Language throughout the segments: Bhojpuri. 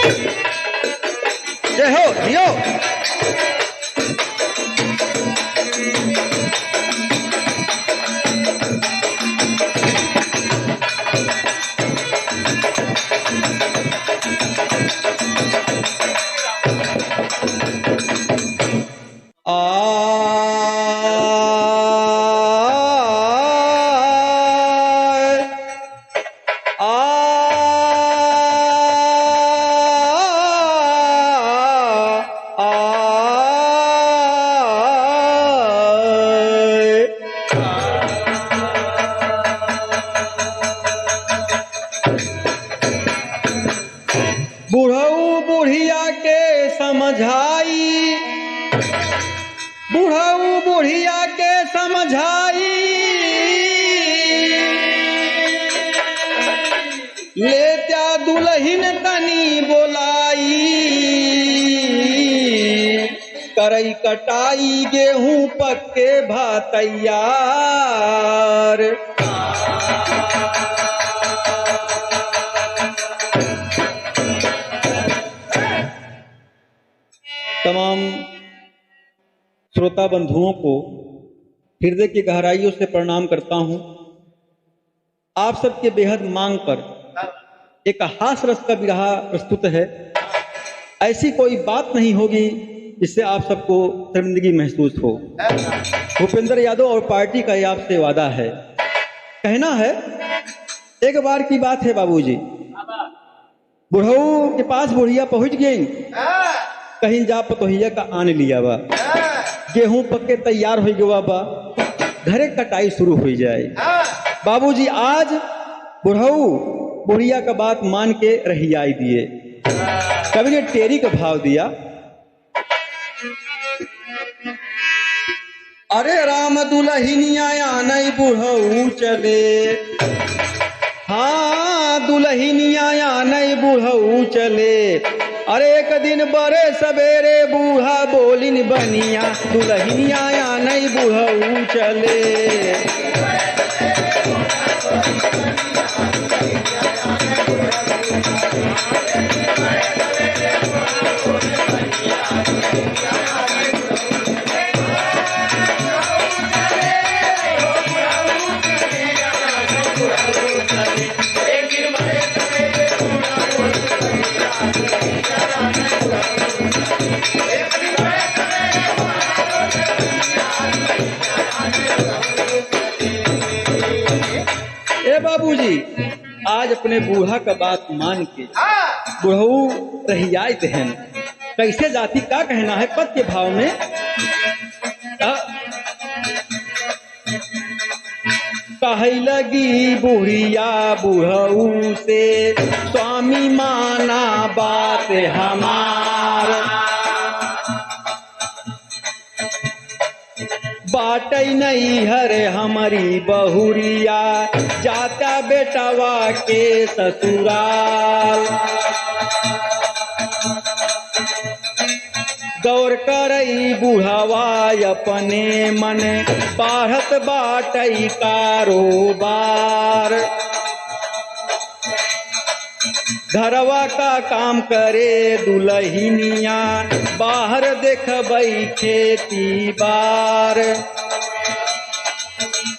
जय हो जियो। बुढ़ऊ बुढ़िया के समझाई, बुढ़ऊ बुढ़िया के समझाई, ले त्या दुल्हिन तनी बोलाई, करई कटाई गेहूं पक्के भा तैयार। तमाम श्रोता बंधुओं को हृदय की गहराइयों से प्रणाम करता हूं। आप सबके बेहद मांग पर एक हास्य रस का विरहा प्रस्तुत है। ऐसी कोई बात नहीं होगी जिससे आप सबको शर्मिंदगी महसूस हो। भूपेंद्र यादव और पार्टी का ये आपसे वादा है। कहना है, एक बार की बात है बाबूजी, बुढ़ऊ के पास बुढ़िया पहुंच गई, कहीं जा पतोहिया का आन लिया बा, गेहूं पक्के तैयार हो गया बा, घरे कटाई शुरू हो जाए। बाबूजी आज बुढ़ऊ बुढ़िया का बात मान के रहियाई दिए। कवि ने टेरी का भाव दिया, अरे राम दुल्हनिया आनई बुढ़ऊ चले, हाँ दुल्हनिया आनई बुढ़ऊ चले, अरे एक दिन बड़े सवेरे बूढ़ा बोलिन बनिया, दुल्हनिया आनई बुढ़ऊ चले। बाबूजी आज अपने बूढ़ा का बात मान के बुढ़ऊ रहियाई दहन, कैसे जाती का कहना है पद के भाव में। कहे लगी बुढ़िया बुढ़ऊ से, स्वामी माना बात हमार, बाटई नहीं हरे हमारी बहुरिया, जाता बेटावा के ससुराल, गौर करई बुढ़ावा अपने मन, बाढ़त बाटई कारोबार, घरवा का काम करे दुल्हनिया, बाहर देखबई खेती बार,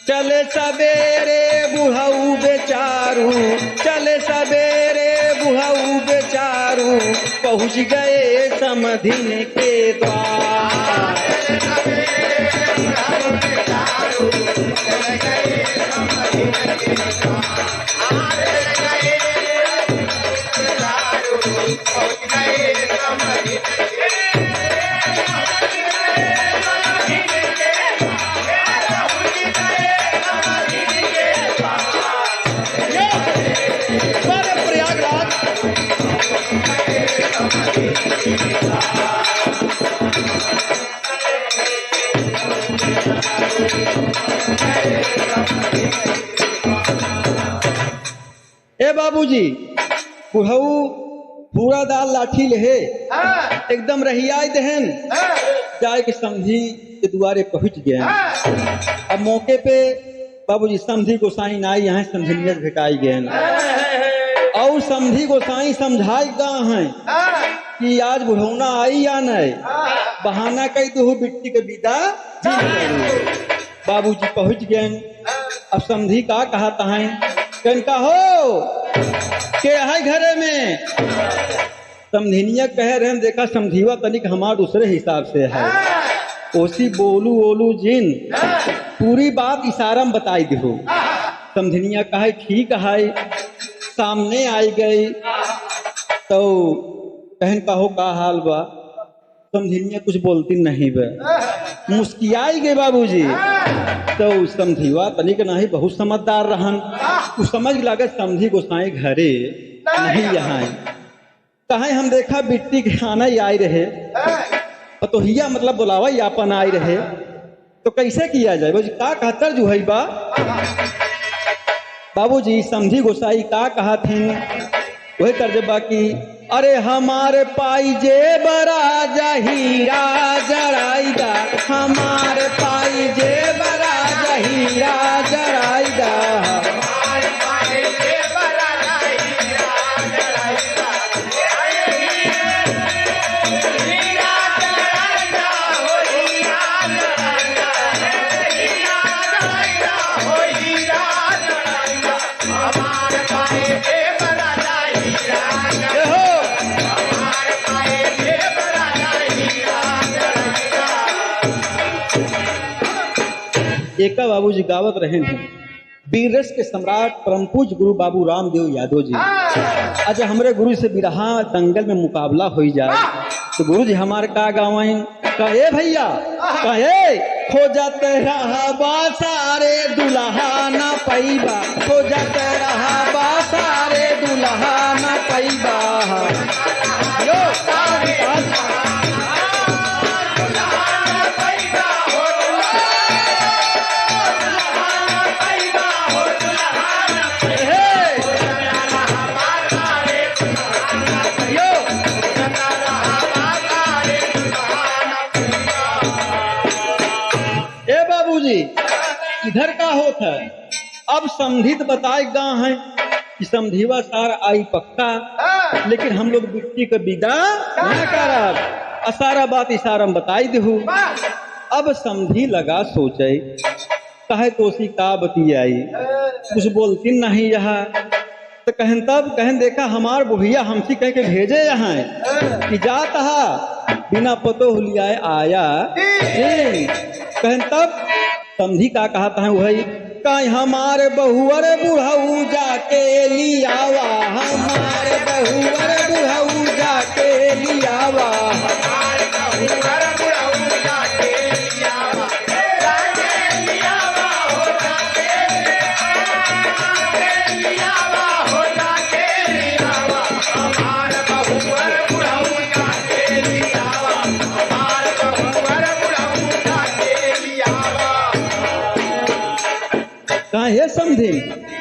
चले सवेरे बुढ़ऊ बेचारू, चले सवेरे बुढ़ऊ बेचारू, पहुँच गए समधिन के द्वार। ए बाबूजी, बुढ़ऊ पूरा दाल लाठी लेहे एकदम रहियाई दहन, जाए के समझी के दुआरे पहुंच गए। अब मौके पे बाबूजी समझी गोसाई नाई यहाँ समझनियत भेटाई गए और और समधी गोसाई समझाई गा है कि आज बुढ़ौना आई या नहीं, बहाना कही दो बिट्टी के विदा बाबूजी पहुंच गए। अब समधी का कहा तहाई कन का हो के है घरे में। समधिनिया कह रहे हैं देखा समझीवा तनिक हमार दूसरे हिसाब से है, ओसी बोलू ओलू जिन पूरी बात इशारा में बताई दो। समधिनिया कहा ठीक है, सामने आई गई तो कहन का हो का हाल बा। समधिनिया कुछ बोलती नहीं बे, मुस्कियाई गए बाबूजी। तो समझीवा तनिक नहीं बहुत समझदार रहन, कुछ समझ लगे समझी गोसाई घरे नहीं यहाँ कहे। हम देखा बिट्टी के आना ही आई रहे, तो हिया मतलब बुलावा यापन आई रहे, तो कैसे किया जाए बाबूजी का कहतर जो है बा। बाबूजी समझी गोसाई का कहा थे वही तर्जबा की अरे हमारे पाई जे बरा जहीरा जराईदा, हमारे पाई जे बरा जहीरा जराईदा। एका बाबूजी गावत रहे हैं वीर रस के सम्राट परम पूज्य गुरु बाबू रामदेव यादव जी। आज हमारे गुरु से बिरहा दंगल में मुकाबला हो जाए तो गुरु जी हमारे का गावें कहे भैया कहे खोजत रहा सारे दुल्हा न पैबा, खोजत रहा सारे दुल्हा न पैबा। इधर का होता है अब समधित बताए गा है कि समझीवा सार आई पक्का, लेकिन हम लोग बिट्टी का विदा न कर सारा बात इशारा में बताई दू। अब समझी लगा सोचे कहे तो उसी का बतियाई कुछ बोलती नहीं यहाँ, तो कहन तब कहन देखा हमार बुढ़िया हमसी कह के भेजे यहाँ कि जाता बिना पतो हुलिया आया। कहन तब समझी का कहता है वही कहीं हमारे बहुअर बुढ़ऊ जाके लियावा, हमारे बहुअर बुढ़ऊ जाके लियावा। हे समझी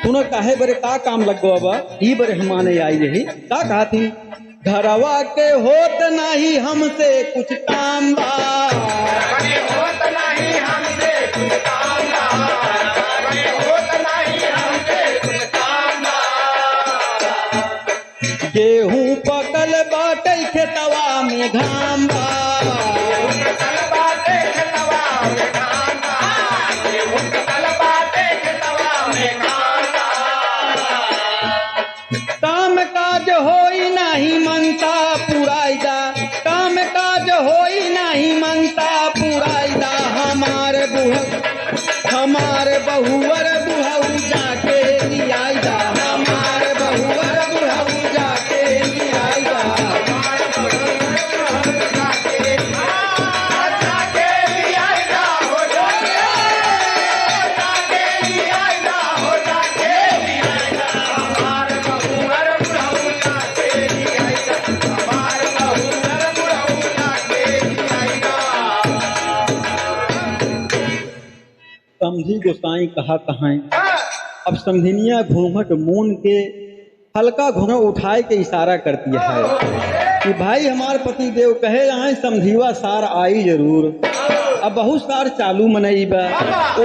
तुनो काहे बरे का काम लगो अब ई बरे हमाने आई रही का कहा थी घरवा के होत नहीं हमसे कुछ काम बा, होत नहीं हमसे कुछ काम बा, होत नहीं हमसे कुछ काम बा। गेहूं पकल बाटे खेतवा में घाम बा, पकल बाटे खेतवा में घाम बा, गेहूं पकल बाटे खेतवा में घाम बा। काम काज होई नहीं मनता पुराइदा, काम काज होई नहीं मनता पुराइदा। हमारे बहुअर बुढ़ऊ जाके लियाइदा, हमारे बहुअर बुढ़ऊ जाके लियाइदा। समझी गोसाई कहा कहां अब समझिनिया घूंघट मून के हल्का घूंघट उठाए के इशारा करती है कि भाई हमारे पति देव कहे आए समझीवा सार आई जरूर। अब बहुत सार चालू मनई बा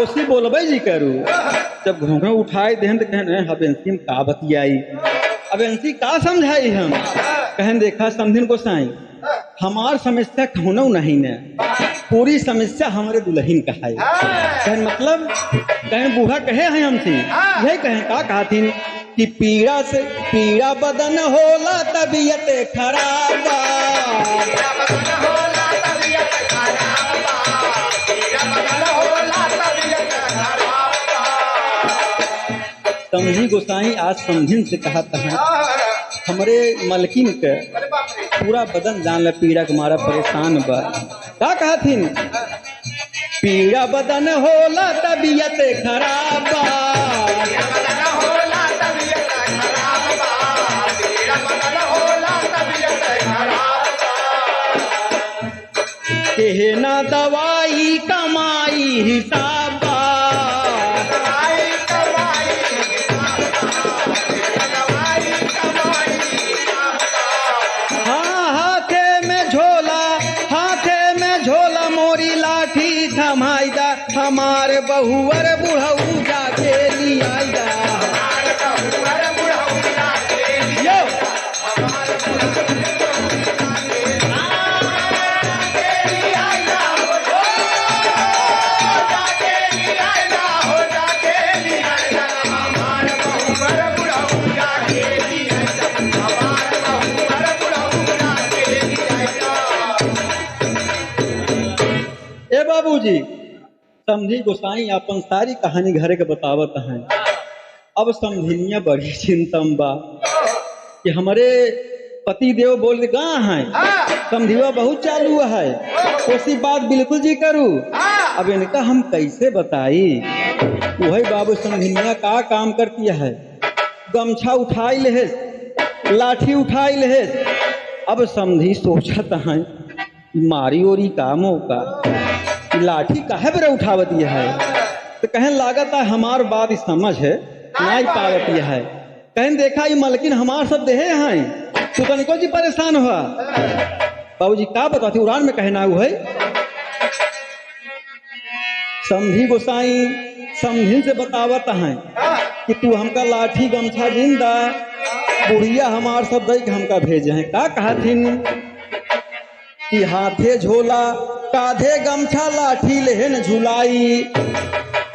ओसी बोलबे जी करू। जब घूंघट उठाए देहन तो कहने हबेंसी में का बतियाई अब इनसी का समझाई हम। कहन देखा समझिन गोसाई, हमार समस्या कौनो नहीं ने, पूरी समस्या हमारे दुल्हन का है। कहन मतलब कहन बूढ़ा कहे हैं हमसे, यही कहें का कहथिन कि पीड़ा बदन होला तबीयत खराब। समझी गोसाई आज समझिन से कहा है, हमरे मलकिन के पूरा बदन जान ल पीड़ा के मारा परेशान बा। का कहथिन पीड़ा बदन होला तबीयत खराब। केहे ना दवाई कमाई हिसाब। हमारे बहुवर बुढ़ऊ जाके लियाइदा। ए बाबूजी, समझी गोसाई अपन सारी कहानी घरे के बतावत हैं। अब समझिनिया बड़ी चिंतम बा कि हमारे पति देव बोल गा है, समझिवा बहुत चालू है, कोसी बात बिल्कुल जी करू। अब इनका हम कैसे बताई। वही बाबू समझिनिया का काम करती है, गमछा उठाई ले, लाठी उठाई ले। अब समझी सोचत हैं मारी ओरी काम का लाठी काहे बरे उठावती है। तो कहन लागत है हमार बात समझ है नहीं पावती है। कहन देखा ये मलकिन हमार सब देहे हैं, तू तनिको जी परेशान हुआ। बाबूजी का बताती उड़ान में कहना हुआ है। समझी गोसाई समझिन से बतावत है कि तू हमका लाठी गमछा जिंदा बुढ़िया हमार सब दई के हमका भेजे हैं। का कहथिन कि हाथे झोला काधे गमछा लाठी लेहन झुलाई।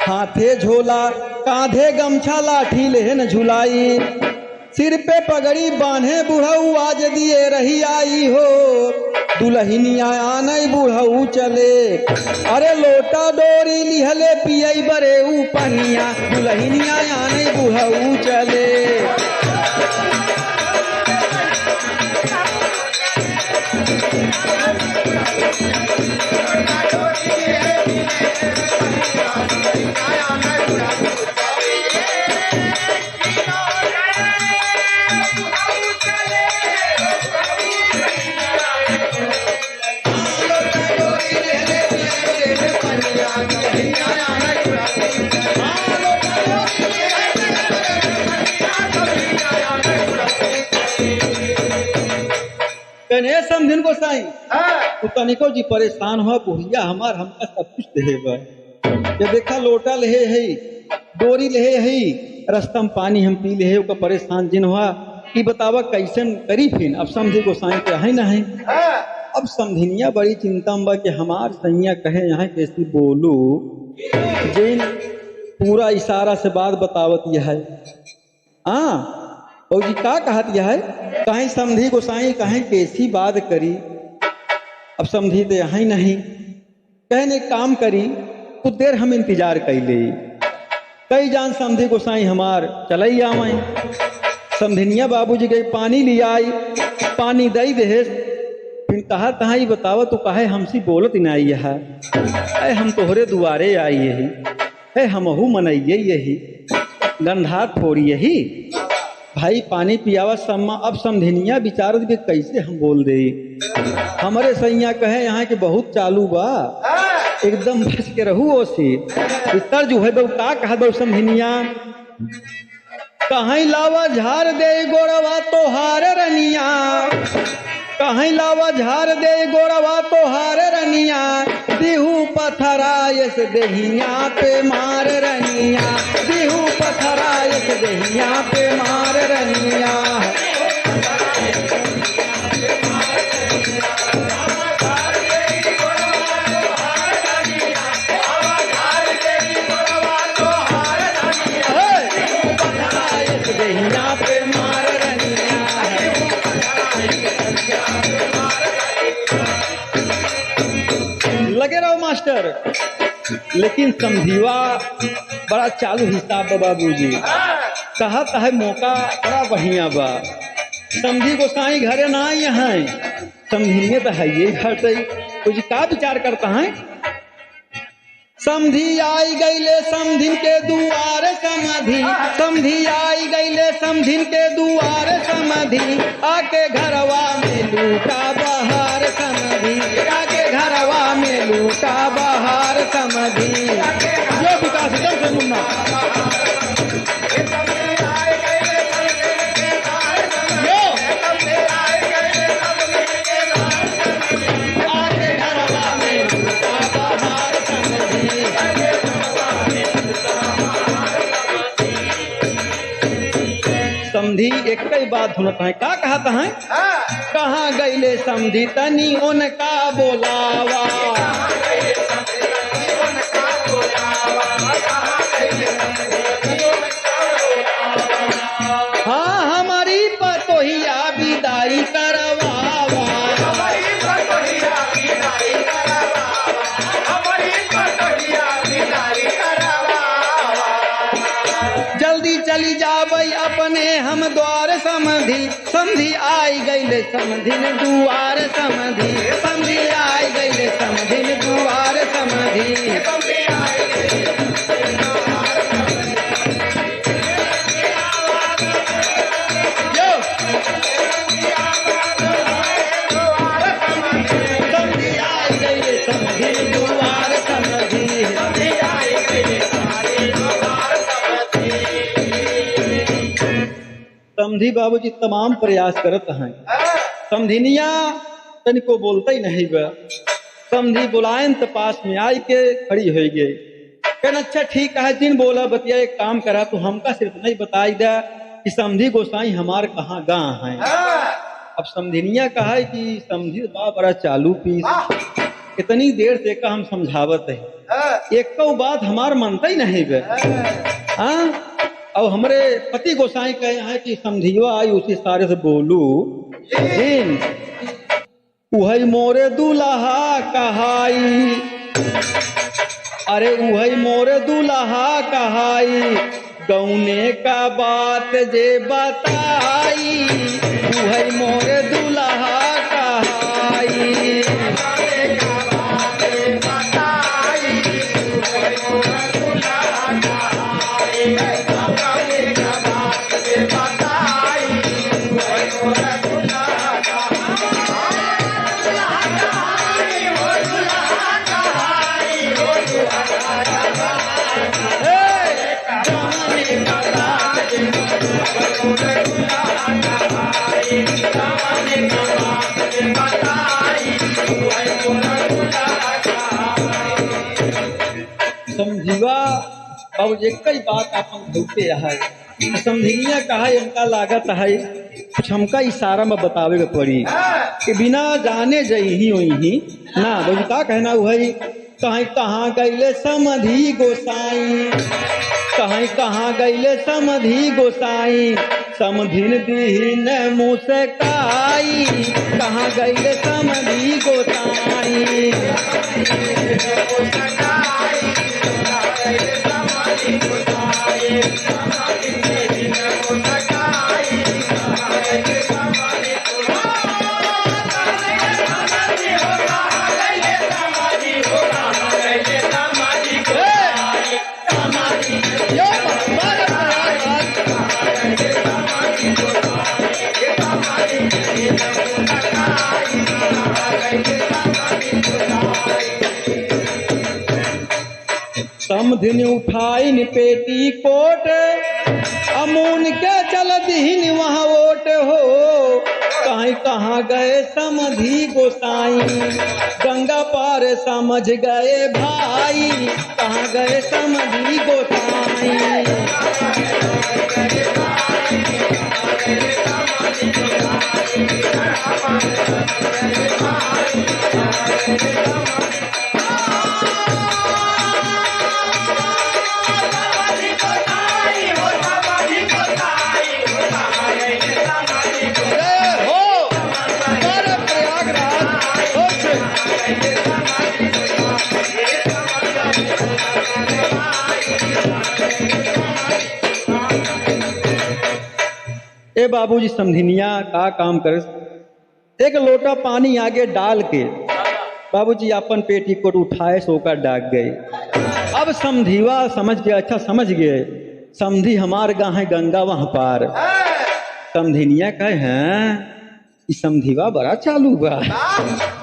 हाथे झोला काधे गमछा लाठी लेहन झुलाई। सिर पे पगड़ी बांधे बुढ़ऊ आज दिए रही आई हो। दुल्हनिया आनई बुढ़ऊ चले, अरे लोटा डोरी लिहले पियई बरे ऊपनिया। दुल्हनिया आनई बुढ़ऊ चले। कने समझिन गोसाई, तू तनिको जी परेशान हो बुढ़िया हमार हमका सब कुछ देबा। ये देखा लोटा लेहे है, डोरी लेहे है, रस्तम पानी हम पी ले ओका परेशान जिन हुआ। कि बतावा कैसन करी फिन। अब समझे गोसाई के है ना है। अब समझिनिया बड़ी चिंता में कि हमार सैया कहे यहाँ कैसी बोलू, जिन पूरा इशारा से बात बतावत यह है। और जी का कहत यह है, कहीं समझी गोसाई कहीं कैसी बात करी। अब समझी तो यहाँ नहीं, कहीं एक काम करी कुछ देर हम इंतजार कर ले। कई जान समझी गोसाई हमार चलई आवाई। समझिनिया बाबूजी गई पानी ले आई, पानी दई दे। फिर कहा तहाँ ही बतावा तो कहे हमसी बोलत नहीं है। हम तोहरे दुआरे आई यही है, हमहू मनइये यही गंधा थोड़ी यही। भाई पानी पियावा सम्मा। अब समझिनिया विचारत के कैसे हम बोल दे। हमारे सैया कहे यहाँ के बहुत चालू बा, एकदम बच के रहू ओसी। तर्ज है दो का कहा दो समझिनिया, कहीं लावा झार दे गोरवा तोहार रनिया। कहीं लावा झार दे गोरवा तो हार रनिया, दिहू पथरायस देहिया पे मार रनिया, दिहू पथरायस देहिया पे मार रनिया। लगे रहो मास्टर। लेकिन समझीवा बड़ा चालू हिसाब बा बाबूजी, कहत है मौका बड़ा बढ़िया बा। समझी गोसाई घरे ना यहाँ समझिए तो है ये घर से कुछ का विचार करता है। समझी आई गईले समधिन के दुआर समधि, समझी आई गईले समधिन के दुआर समधि, आके घरवा में लूटा बहार समधि, आके घरवा में लूटा बहार समधि। यो विकास जब से मुन्ना समधी एक ही बात सुनता है। का कहता है कहाँ गईले समधी तनी उनका बोलावा, हाँ हमारी पतोहिया विदाई करवावा, जल्दी चली जावई अपने हम द्वार समधि, समधि आई गईले समधिन दुआर समधि, समधि आई गईले समधिन दुआर समधि। समधी बाबूजी तमाम प्रयास करत हैं, समधिनिया तनिको बोलता ही नहीं बा। समधी बुलायन तो पास में आई के खड़ी हो गई, कहना अच्छा ठीक है जिन बोला बतिया एक काम करा तो हमका सिर्फ नहीं बताई दे कि समधी गोसाई हमार कहाँ गाँव है। अब समधिनिया कहा है कि समधी बा बड़ा चालू पीस, इतनी देर से का हम समझावत है, एक को बात हमार मनता ही नहीं बे। हाँ और हमारे पति गोसाई कहे हैं कि समझिवा आई उसी सारे से बोलू, उहई मोरे दुल्हा कहाई, अरे उहई मोरे दुल्हा कहाई, गौने का बात जे बताई, उहई मोरे दुल्हा कहाई। समझीवा और एक कई बात अपन धोते है। समझिनिया कहा इनका लागत है कुछ हमका इशारा में बतावे के पड़ी कि बिना जाने जही वही ना बोली का कहना वही। कहीं कहाँ गईले समधी गोसाई, कहीं कहाँ गईले समधी गोसाई, समधिन दीन मुस्काई, कहाँ गईले समधी गोसाई। समधिन उठाइन पेटी कोट, अमून के चल दीन वहाँ वोट हो, कहाँ गए समधी गोसाई, गंगा पार समझ गए भाई, कहाँ गए समधी गोसाई। ए बाबूजी समधिनिया का काम करे, एक लोटा पानी आगे डाल के बाबूजी अपन पेटीकोट उठाए सोकर डाक गए। अब समधिवा समझ गया, अच्छा समझ गए समधी हमार गाँव है गंगा वहां पार। समधिनिया कहे हैं इस समधिवा बड़ा चालू बा,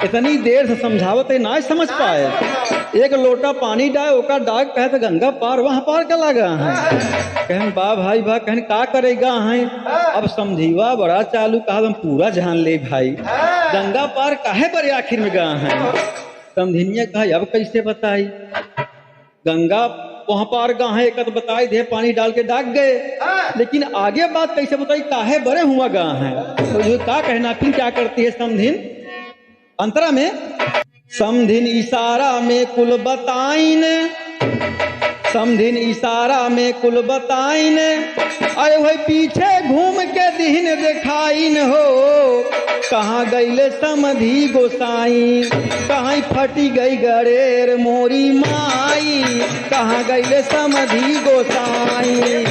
इतनी देर से समझावत है ना समझ पाए। एक लोटा पानी डाय ओकर डाक कहे तो गंगा पार वहां पार का लगा है। कहन बा भाई बा, कहन का करेगा है। अब समझीवा बड़ा चालू, कहा हम पूरा जान ले भाई गंगा पार काहे पर आखिर में गा है। समधिनिया कहा अब कैसे बताई, गंगा वहां पार गा है एक बताई दे, पानी डाल के डाक गए, लेकिन आगे बात कैसे बताई काहे बड़े हुआ गा है। तो ये का कहना फिर क्या करती है समधिन अंतरा में, समधिन इशारा में कुल बताइन, समधिन इशारा में कुल बताइन, अरे वही पीछे घूम के दीन दिखाइन हो, कहाँ गईले समधी गोसाई, कहाँ फटी गई गरेर मोरी माई, कहाँ गईले समधी गोसाई।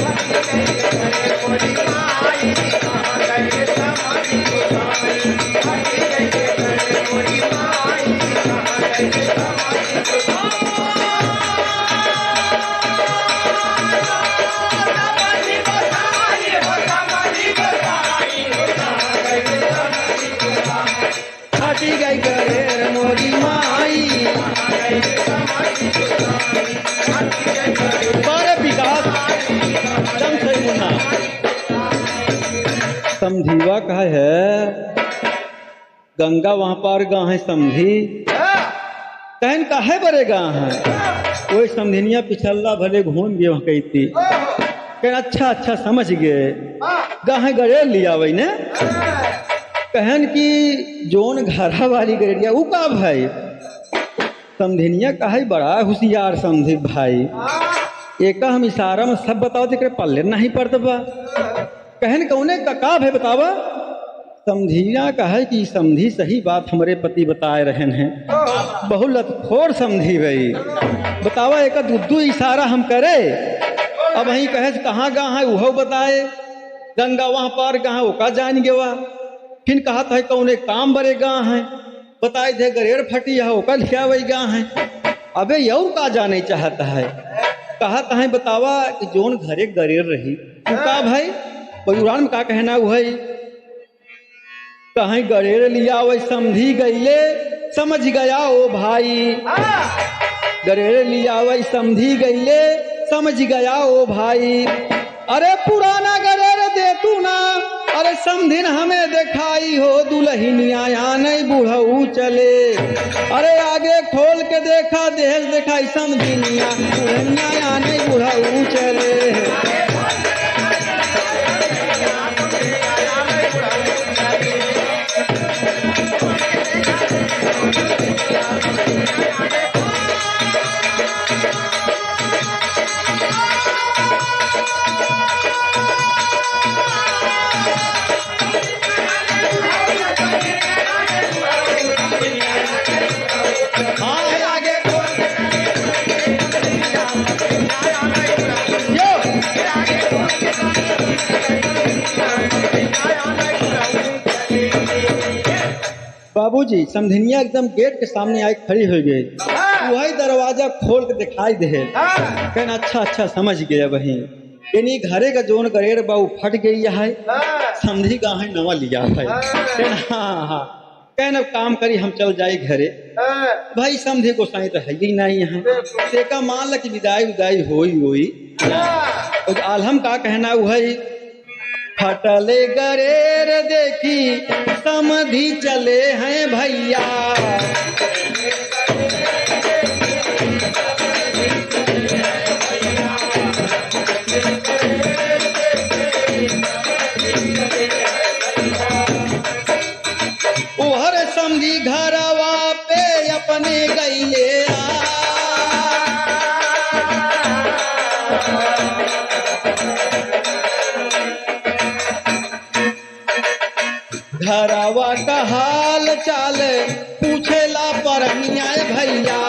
गई गरेर मोरी माई, बारे विकास दम से मुन्ना। समझीवा कहा है गंगा वहां पार गाँव है समझी, कहन काहे बड़े गाँव है। कोई समझिनिया पिछल्ला भले घूम गए वहां कहती, कहन अच्छा अच्छा समझ गए गाँव गरेर लिया वही ने। कहन की जोन घरा वाली गरेरिया वो का भाई। समधिनिया कहा बड़ा होशियार समझी भाई, एक हम इशारा में सब बताओ तो पल्ले नहीं पड़ता बा। कहन कौने का भाई बतावा। समझिया कहा कि समझी सही बात हमारे पति बताए रहे हैं, बहुत लतखोर समझी भाई, बतावा एक दुद्दू इशारा हम करे। अब वही कहे कहाँ गाँव है वह बताए, गंगा वहां पार कहाँ वो का जान गेवा। फिर कहा था कौन काम बड़े गाँव है, बताए थे गरेर फटी है ओका लिखा वही गाँव है। अबे यऊ का जाने चाहता है, कहा है बतावा कि जोन घरे गरेर रही तू का भाई पुराण में का कहना वही, कहीं गरेर लिया वही समझी गईले समझ गया ओ भाई, गरेर लिया वही समझी गईले समझ गया ओ भाई। अरे पुराना गरेर दे तू ना, अरे समधिन हमें दिखाई हो, दुल्हनिया यहाँ नहीं बुढ़ऊ चले। अरे आगे खोल के देखा देह दिखाई समधिनिया, दुल्हनिया यहाँ नहीं बुढ़ऊ चले। बाबूजी समधिनिया एकदम गेट के सामने आई खड़ी हो गई, वही दरवाजा खोल के दिखाई दे। कहना अच्छा अच्छा समझ गया वही, यानी घरे का जोन गरेर बाऊ फट गई है, समझी गाँव है नवा लिया है। कहना हाँ हाँ, कहना काम करी हम चल जाए घरे। भाई समझे को साई तो है ही नहीं यहाँ, देखा मान ला कि विदाई विदाई होई होई। आलम का कहना वही फटले गरेर देखी समधी चले हैं भैया। उहर समधी घरवा पे अपने गईले घरवा का हाल चाल पूछेला परनिया भैया।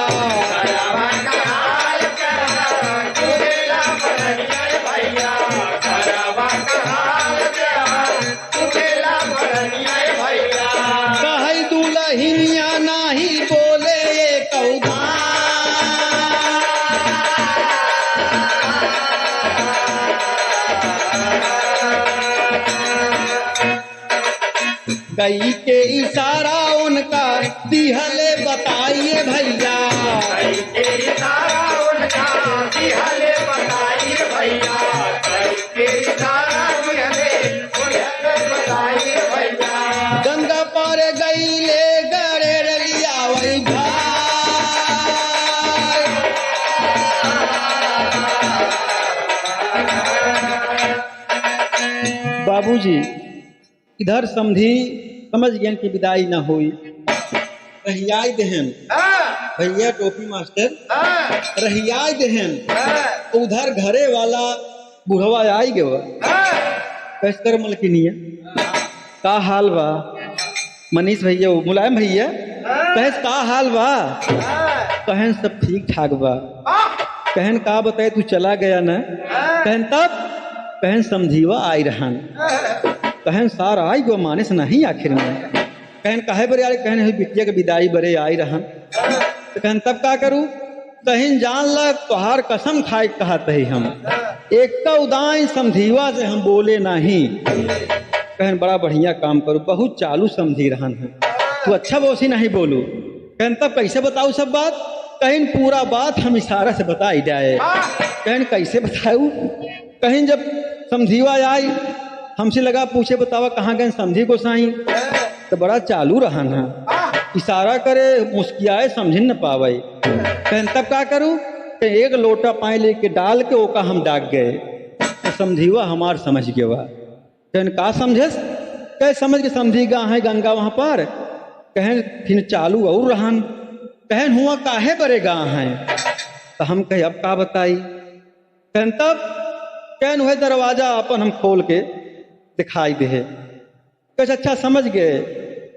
कहे दुलहिनिया नाही बोले ये कौदा गई के इशारा उनका दिहले बताइए भैया। गंगा पर गईले गरेर लिया वही भाई। बाबूजी इधर समधी समझ गए कि विदाई ना हुई। रहियाई देहन भैया टोपी मास्टर रहियाई देहन। उधर घरे वाला बुढ़वा आई गए कैस कर मलकिनिया का हाल बा। मनीष भैया मुलायम भैया कहस का हाल बा। कहन सब ठीक ठाक बा। कहन का बताए तू चला गया ना। कहन तब कहन समझीवा आई रहन। कहन सार आई गो माने से नहीं आखिर में। कहन काहे बरे आए। कहन बिटिया के विदाई बरे आई रहन। तो कहन तब का करूं। कहीं जान ल तोहार कसम खाए कहते ही हम एक का उदाई समझीवा से हम बोले नहीं। कहन बड़ा बढ़िया काम करूं बहुत चालू समझी रहन है तू अच्छा बोसी नहीं बोलू। कहन तब कैसे बताऊ सब बात। कहीं पूरा बात हम इशारा से बताई जाए। कहन कैसे बताऊ। कहीं जब समझीवा आई हमसे लगा पूछे बतावा कहाँ गए समझी को साई। तो बड़ा चालू रहन है इशारा करे मुस्कियाए समझ न पावे। कहन तब का करूं। कि एक लोटा पानी लेके डाल के ओका हम डाक गए। तो समझीवा हमार समझ गया। कहन का समझस। कह समझ के समझी गा है गंगा वहां पर। कहन फिर चालू और रहन। कहन हुआ काहे बरे गा है। तो हम कहे अब का बताई। कहन तब कहन वह दरवाजा अपन हम खोल के दिखाई दे। कैसे अच्छा समझ गए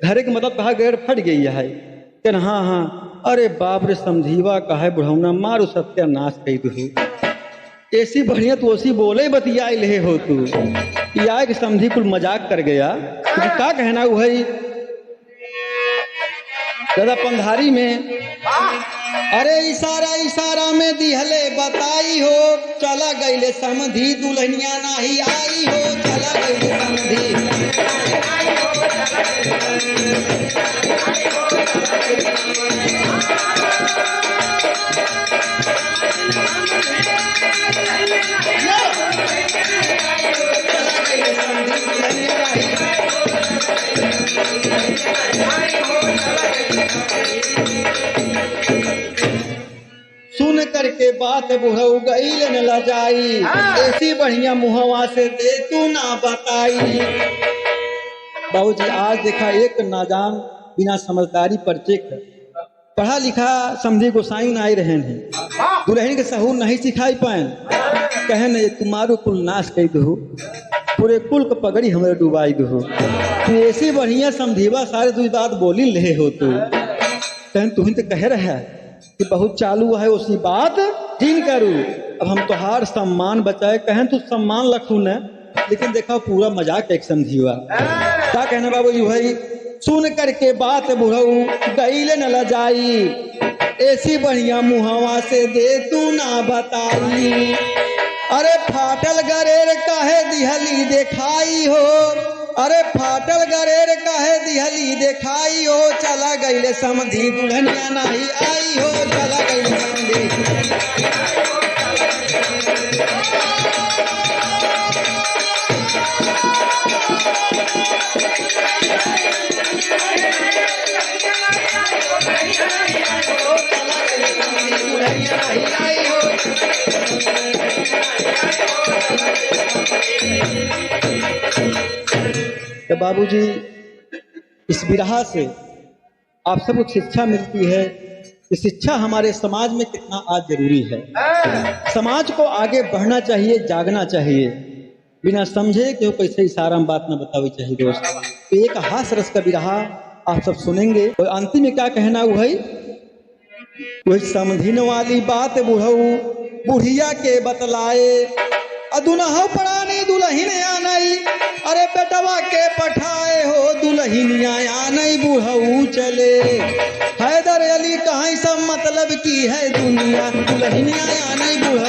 घरे के मतलब कहा गेट फट गई है। कहन हाँ हाँ अरे बाप रे समझीवा कहे बुढ़ौना मारू सत्यानाश कही दू। ऐसी बढ़िया तो ओसी बोले बतिया ले हो तू या कि समझी कुल मजाक कर गया। का कहना वही दादा पंधारी में। अरे इशारा इशारा में दिहले बताई हो चला गईले समधी दुल्हनिया नहीं आई हो। चला गईले समधी सुन करके बात बुढ़ऊ गईल न लजाई। ऐसी बढ़िया मुहवा से दे तू ना बताई। बाबूजी आज देखा एक नाजान बिना समझदारी पर चेक पढ़ा लिखा समझी गोसाई न आई रहन है। दुल्हन के सहूर नहीं सिखाई पाए। कहन तुम्हारो कुल नाश कर दो पूरे कुल को पगड़ी हमारे डुबाई दो। तू ऐसी बढ़िया समझीवा सारे तुझ बात बोली ले हो तू। कहन तुम तो कह रहा कि बहुत चालू है उसी बात जिन करूँ। अब हम तोहार सम्मान बचाए। कहन तू सम्मान रखू न लेकिन देखा पूरा मजाक एक समझीवा। क्या कहना बाबू जी भाई। सुन करके बात बुढ़ऊ गईले न लजाई। ऐसी बढ़िया मुहवा से दे तू ना बताई। अरे फाटल गरेर काहे दिहली देखाई हो। अरे फाटल गरेर काहे दिहली देखाई हो। चला गईले समधी दुल्हनिया नहीं आई हो। चला गईले समधी बाबूजी, इस बिरहा से आप सबको शिक्षा मिलती है कि शिक्षा हमारे समाज में कितना आज जरूरी है। समाज को आगे बढ़ना चाहिए, जागना चाहिए, बिना समझे कि कैसे इशारा में बात ना बतावी चाहिए दोस्त। तो एक हास्य रस का बिरहा आप सब सुनेंगे और अंतिम में क्या कहना वही समझिन वाली बात बुढ़ऊ बुढ़िया के बतलाए, अदुनहो पड़ानी दुल्हिन आनई, अरे बेटवा के पठाए हो दुल्हिनिया आनई बुढ़ऊ चले। हैदर अली कहीं सब मतलब की है दुनिया, दुल्हिनिया आनई बुढ़ऊ